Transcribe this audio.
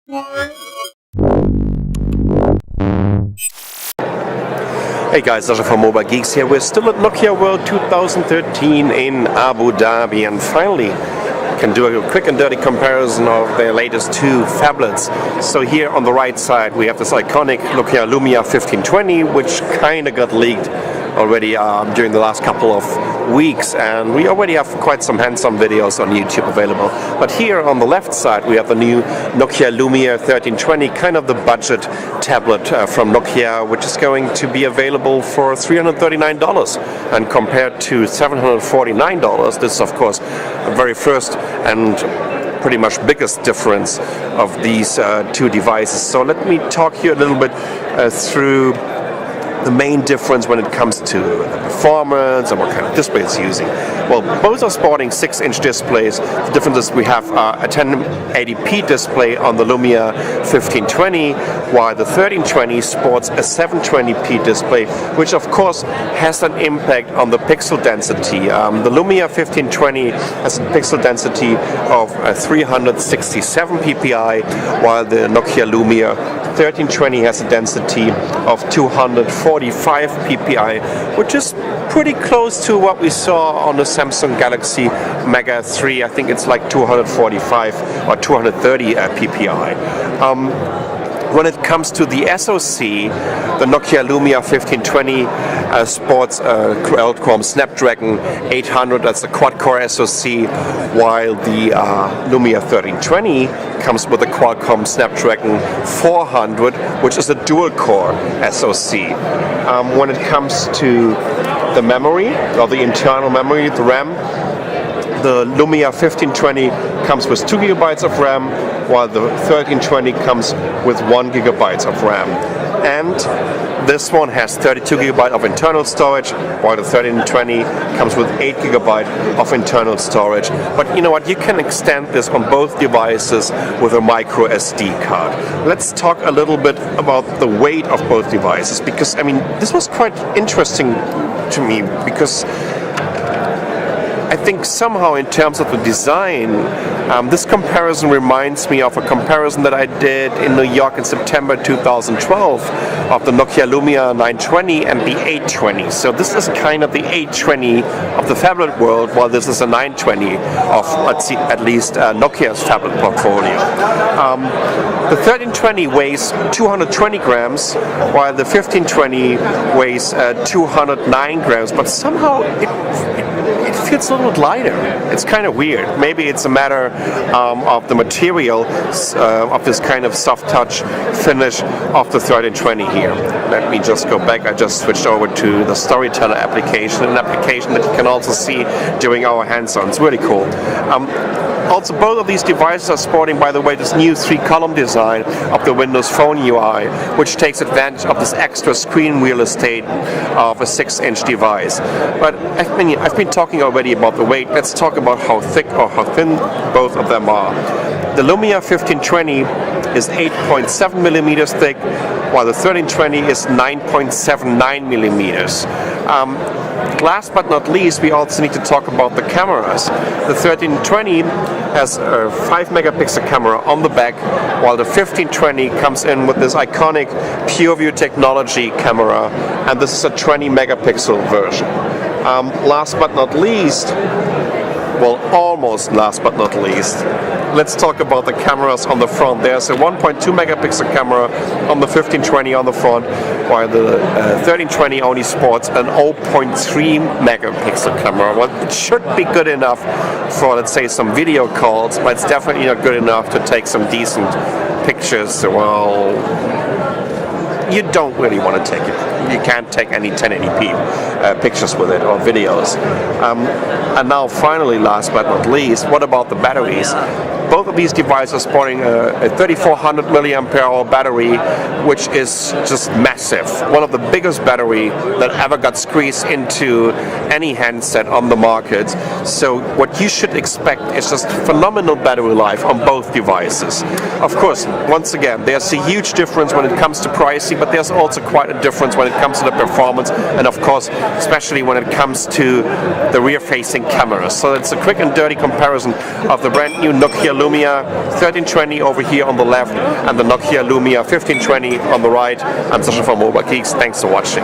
Hey guys, Sasha from Mobile Geeks here. We're still at Nokia World 2013 in Abu Dhabi, and finally can do a quick and dirty comparison of their latest two phablets. So here on the right side we have this iconic Nokia Lumia 1520, which kind of got leaked already during the last couple of weeks, and we already have quite some hands-on videos on YouTube available. But here on the left side we have the new Nokia Lumia 1320, kind of the budget tablet from Nokia, which is going to be available for $339, and compared to $749, this is of course the very first and pretty much biggest difference of these two devices. So let me talk here a little bit through the main difference when it comes to performance and what kind of display it's using. Well, both are sporting 6-inch displays. The difference is we have a 1080p display on the Lumia 1520, while the 1320 sports a 720p display, which of course has an impact on the pixel density. The Lumia 1520 has a pixel density of 367 ppi, while the Nokia Lumia 1320 has a density of 245 ppi, which is pretty close to what we saw on the Samsung Galaxy Mega 3. I think it's like 245 or 230 ppi. When it comes to the SoC, the Nokia Lumia 1520 sports a Qualcomm Snapdragon 800, that's a quad-core SoC, while the Lumia 1320 comes with a Qualcomm Snapdragon 400, which is a dual-core SoC. When it comes to the memory, or the internal memory, the RAM, the Lumia 1520 comes with 2 GB of RAM, while the 1320 comes with 1 GB of RAM. And this one has 32 GB of internal storage, while the 1320 comes with 8 GB of internal storage. But you know what, you can extend this on both devices with a micro SD card. Let's talk a little bit about the weight of both devices, because I mean, this was quite interesting to me, because I think somehow in terms of the design, this comparison reminds me of a comparison that I did in New York in September 2012 of the Nokia Lumia 920 and the 820. So this is kind of the 820 of the phablet world, while this is a 920 of, let's see, at least Nokia's phablet portfolio. The 1320 weighs 220 grams, while the 1520 weighs 209 grams, but somehow it feels a little bit lighter. It's kind of weird. Maybe it's a matter of the material of this kind of soft touch finish of the 1320 here. Let me just go back. I just switched over to the Storyteller application, an application that you can also see during our hands-on. It's really cool. Also, both of these devices are sporting, by the way, this new 3-column design of the Windows Phone UI, which takes advantage of this extra screen real estate of a 6-inch device. But I've been talking already about the weight. Let's talk about how thick or how thin both of them are. The Lumia 1520 is 8.7 millimeters thick, while the 1320 is 9.79 millimeters. Last but not least, we also need to talk about the cameras. The 1320 has a 5 megapixel camera on the back, while the 1520 comes in with this iconic PureView technology camera, and this is a 20 megapixel version. Last but not least, well, almost last but not least, let's talk about the cameras on the front. There's a 1.2 megapixel camera on the 1520 on the front, while the 1320 only sports an 0.3 megapixel camera. Well, it should be good enough for, let's say, some video calls, but it's definitely not good enough to take some decent pictures. Well, you don't really want to take it. You can't take any 1080p pictures with it or videos. And now finally, last but not least, what about the batteries? Both of these devices are sporting a 3400 milliampere hour battery, which is just massive. One of the biggest battery that ever got squeezed into any handset on the market. So what you should expect is just phenomenal battery life on both devices. Of course, once again, there's a huge difference when it comes to pricing, but there's also quite a difference when it comes to the performance, and of course, especially when it comes to the rear-facing cameras. So it's a quick and dirty comparison of the brand new Nokia Lumia 1320 over here on the left, and the Nokia Lumia 1520 on the right. I'm Sasha from Mobile Geeks. Thanks for watching.